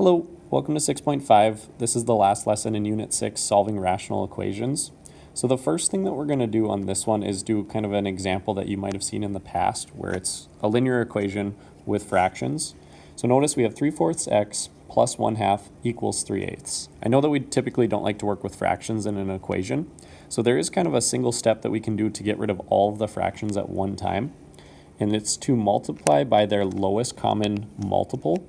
Hello, welcome to 6.5. This is the last lesson in Unit 6, solving rational equations. So the first thing that we're going to do on this one is do kind of an example that you might have seen in the past where it's a linear equation with fractions. So notice we have 3/4 x plus 1/2 equals 3/8. I know that we typically don't like to work with fractions in an equation, so there is kind of a single step that we can do to get rid of all of the fractions at one time, and it's to multiply by their lowest common multiple,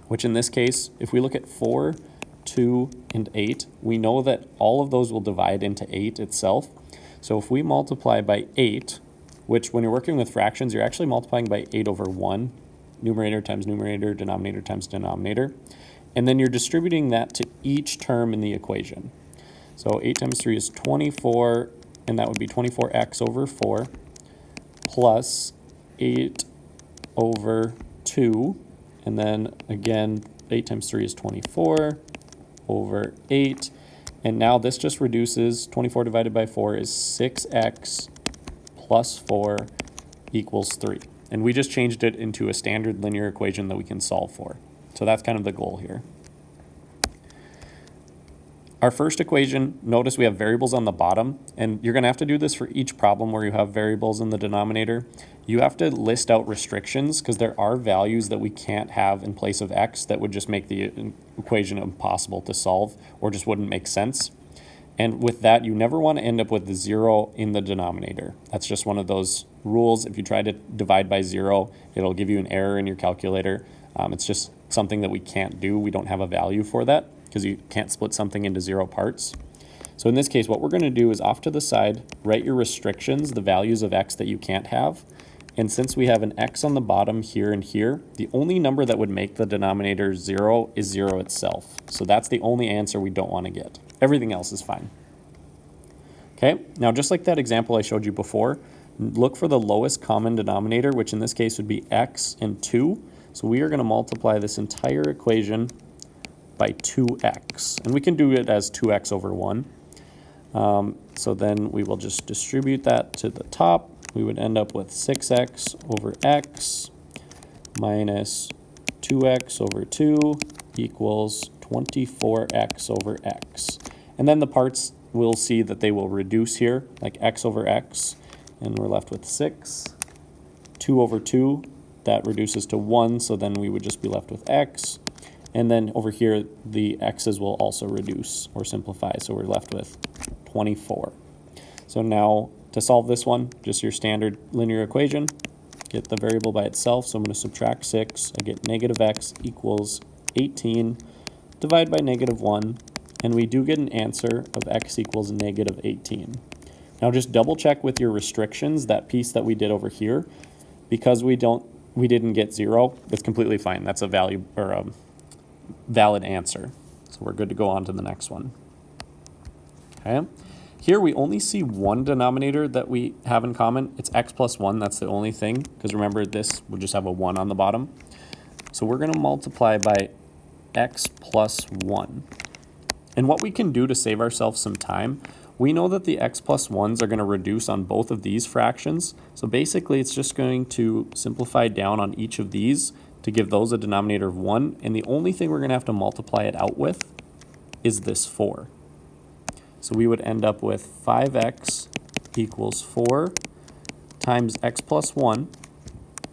which in this case, if we look at 4, 2, and 8, we know that all of those will divide into 8 itself. So if we multiply by 8, which when you're working with fractions, you're actually multiplying by 8 over 1, numerator times numerator, denominator times denominator, and then you're distributing that to each term in the equation. So 8 times 3 is 24, and that would be 24x over 4, plus 8 over 2, and then again, 8 times 3 is 24 over 8. And now this just reduces, 24 divided by 4 is 6x plus 4 equals 3. And we just changed it into a standard linear equation that we can solve for. So that's kind of the goal here. Our first equation, notice we have variables on the bottom, and you're going to have to do this for each problem where you have variables in the denominator. You have to list out restrictions because there are values that we can't have in place of x that would just make the equation impossible to solve or just wouldn't make sense. And with that, you never want to end up with the 0 in the denominator. That's just one of those rules. If you try to divide by 0, it'll give you an error in your calculator. It's just something that we can't do. We don't have a value for that, because you can't split something into 0 parts. So in this case, what we're going to do is off to the side, write your restrictions, the values of x that you can't have. And since we have an x on the bottom here and here, the only number that would make the denominator 0 is 0 itself. So that's the only answer we don't want to get. Everything else is fine. Okay, now just like that example I showed you before, look for the lowest common denominator, which in this case would be x and 2. So we are going to multiply this entire equation by 2x, and we can do it as 2x over 1. So then we will just distribute that to the top. We would end up with 6x over x minus 2x over 2 equals 24x over x. And then the parts, we'll see that they will reduce here, like x over x, and we're left with 6. 2 over 2, that reduces to 1, so then we would just be left with x. And then over here, the x's will also reduce or simplify, so we're left with 24. So now, to solve this one, just your standard linear equation, get the variable by itself, so I'm going to subtract 6, I get negative x equals 18, divide by negative 1, and we do get an answer of x equals negative 18. Now just double check with your restrictions, that piece that we did over here, because we didn't get 0, it's completely fine. That's a value or a valid answer. So we're good to go on to the next one. Okay. Here we only see one denominator that we have in common. It's x plus 1. That's the only thing, because remember this would just have a 1 on the bottom. So we're going to multiply by x plus 1. And what we can do to save ourselves some time, we know that the x plus 1s are going to reduce on both of these fractions. So basically it's just going to simplify down on each of these to give those a denominator of 1. And the only thing we're going to have to multiply it out with is this 4. So we would end up with 5x equals 4 times x plus 1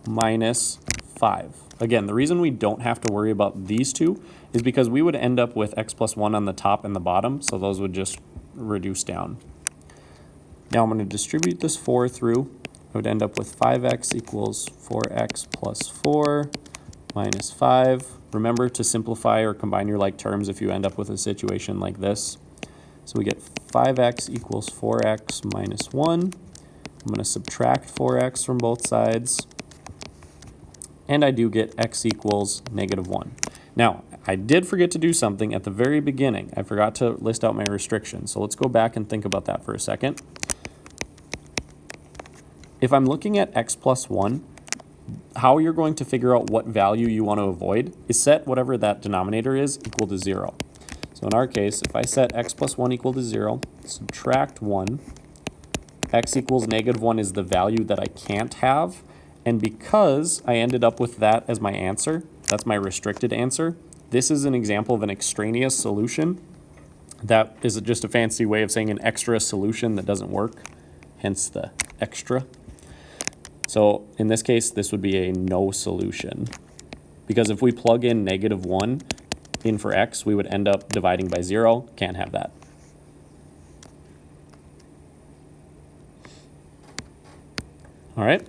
minus 5. Again, the reason we don't have to worry about these two is because we would end up with x plus 1 on the top and the bottom, so those would just reduce down. Now I'm going to distribute this 4 through. I would end up with 5x equals 4x plus 4 minus 5. Remember to simplify or combine your like terms if you end up with a situation like this. So we get 5x equals 4x minus 1. I'm going to subtract 4x from both sides. And I do get x equals negative 1. Now, I did forget to do something at the very beginning. I forgot to list out my restrictions. So let's go back and think about that for a second. If I'm looking at x plus 1, how you're going to figure out what value you want to avoid is set whatever that denominator is equal to 0. So in our case, if I set x plus 1 equal to 0, subtract 1, x equals negative 1 is the value that I can't have. And because I ended up with that as my answer, that's my restricted answer, this is an example of an extraneous solution. That is just a fancy way of saying an extra solution that doesn't work, hence the extra. So in this case, this would be a no solution. Because if we plug in -1 in for x, we would end up dividing by 0. Can't have that. All right.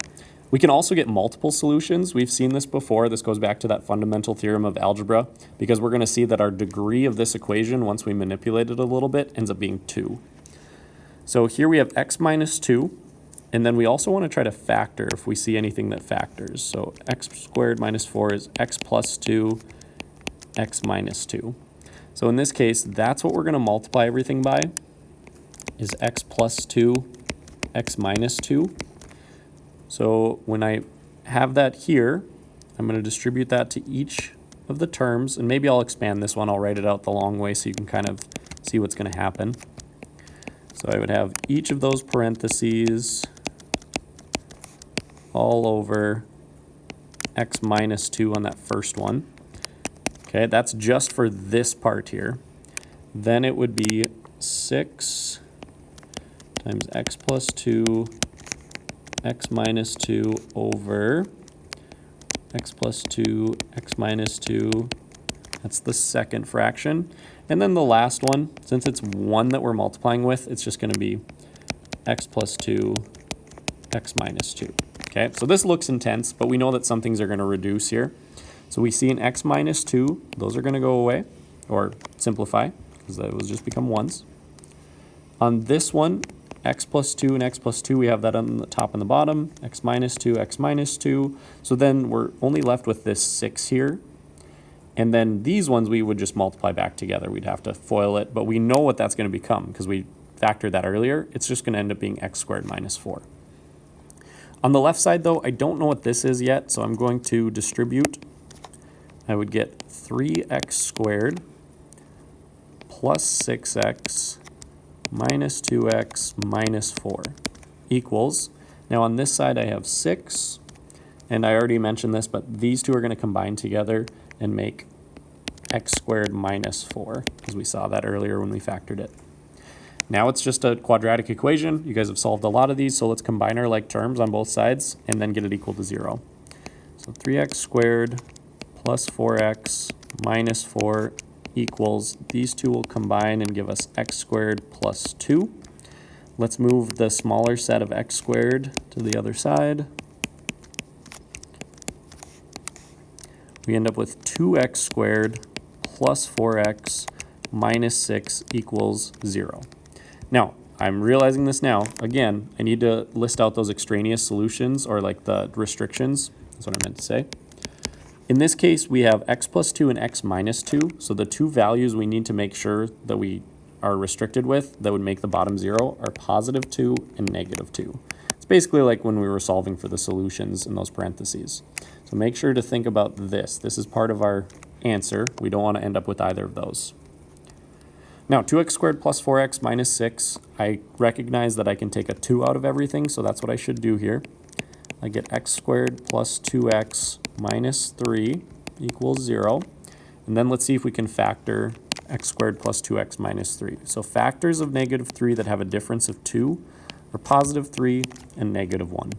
We can also get multiple solutions. We've seen this before. This goes back to that fundamental theorem of algebra, because we're going to see that our degree of this equation, once we manipulate it a little bit, ends up being 2. So here we have x minus 2, and then we also want to try to factor if we see anything that factors. So x squared minus 4 is x plus 2, x minus 2. So in this case, that's what we're going to multiply everything by, is x plus 2, x minus 2. So when I have that here, I'm going to distribute that to each of the terms, and maybe I'll expand this one. I'll write it out the long way so you can kind of see what's going to happen. So I would have each of those parentheses all over x minus 2 on that first one. Okay, that's just for this part here. Then it would be 6 times x plus 2 x minus 2 over x plus 2, x minus 2. That's the second fraction. And then the last one, since it's 1 that we're multiplying with, it's just going to be x plus 2, x minus 2. Okay, so this looks intense, but we know that some things are going to reduce here. So we see an x minus 2, those are going to go away, or simplify, because that will just become 1s. On this one, x plus 2 and x plus 2, we have that on the top and the bottom, x minus 2, x minus 2. So then we're only left with this 6 here. And then these ones we would just multiply back together. We'd have to FOIL it, but we know what that's going to become because we factored that earlier. It's just going to end up being x squared minus 4. On the left side, though, I don't know what this is yet, so I'm going to distribute. I would get 3x squared plus 6x minus 2x minus 4 equals, now on this side I have 6, and I already mentioned this, but these two are going to combine together and make x squared minus 4, because we saw that earlier when we factored it. Now it's just a quadratic equation. You guys have solved a lot of these, so let's combine our like terms on both sides and then get it equal to 0. So 3x squared plus 4x minus 4 equals, these two will combine and give us x squared plus 2. Let's move the smaller set of x squared to the other side. We end up with 2x squared plus 4x minus 6 equals 0. Now, I'm realizing this now. Again, I need to list out those extraneous solutions, or like the restrictions. That's what I meant to say. In this case, we have x plus 2 and x minus 2. So the two values we need to make sure that we are restricted with that would make the bottom 0 are positive 2 and negative 2. It's basically like when we were solving for the solutions in those parentheses. So make sure to think about this. This is part of our answer. We don't want to end up with either of those. Now, 2x squared plus 4x minus 6, I recognize that I can take a 2 out of everything, so that's what I should do here. I get x squared plus 2x minus 3 equals 0. And then let's see if we can factor x squared plus 2x minus 3. So factors of negative 3 that have a difference of 2 are positive 3 and negative 1.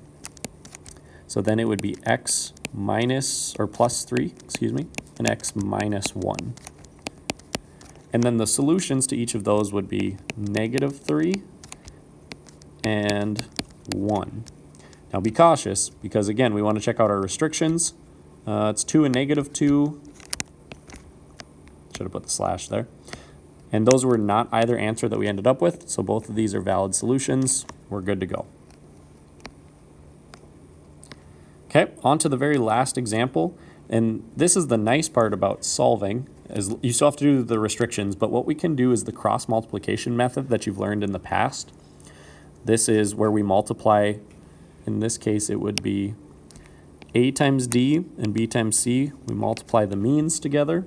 So then it would be x minus, or plus 3, excuse me, and x minus 1. And then the solutions to each of those would be negative 3 and 1. Now be cautious, because again, we want to check out our restrictions. It's 2 and negative 2. Should have put the slash there. And those were not either answer that we ended up with, so both of these are valid solutions. We're good to go. Okay, on to the very last example. And this is the nice part about solving, is you still have to do the restrictions, but what we can do is the cross multiplication method that you've learned in the past. This is where we multiply, in this case it would be a times d and b times c. We multiply the means together,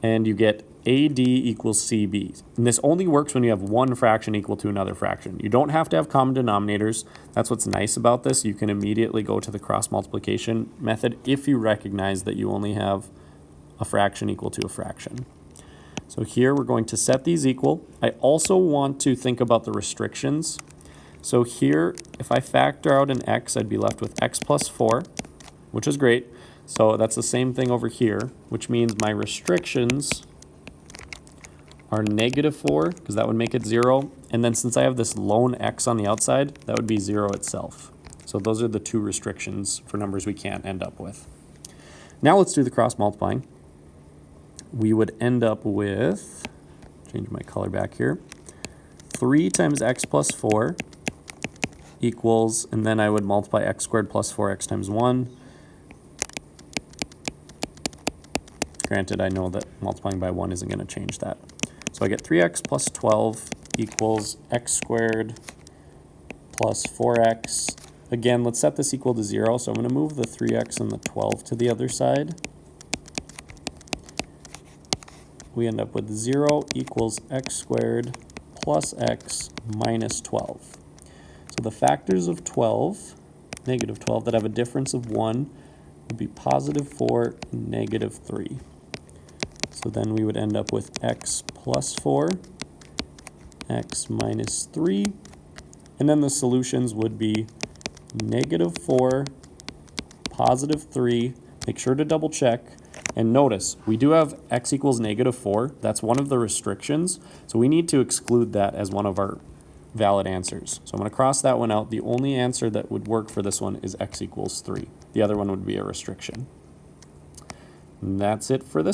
and you get AD equals CB. And this only works when you have one fraction equal to another fraction. You don't have to have common denominators. That's what's nice about this. You can immediately go to the cross multiplication method if you recognize that you only have a fraction equal to a fraction. So here we're going to set these equal. I also want to think about the restrictions. So here, if I factor out an x, I'd be left with x plus 4, which is great. So that's the same thing over here, which means my restrictions are -4, because that would make it 0. And then since I have this lone x on the outside, that would be 0 itself. So those are the two restrictions for numbers we can't end up with. Now let's do the cross multiplying. We would end up with, change my color back here, 3 times x plus 4 equals, and then I would multiply x squared plus 4x times 1. Granted, I know that multiplying by 1 isn't going to change that. So I get 3x plus 12 equals x squared plus 4x. Again, let's set this equal to 0. So I'm going to move the 3x and the 12 to the other side. We end up with 0 equals x squared plus x minus 12. So the factors of 12, negative 12, that have a difference of 1 would be positive 4, negative 3. So then we would end up with x plus 4, x minus 3, and then the solutions would be negative 4, positive 3. Make sure to double check. And notice, we do have x equals negative 4. That's one of the restrictions. So we need to exclude that as one of our valid answers. So I'm going to cross that one out. The only answer that would work for this one is x equals 3. The other one would be a restriction. And that's it for this.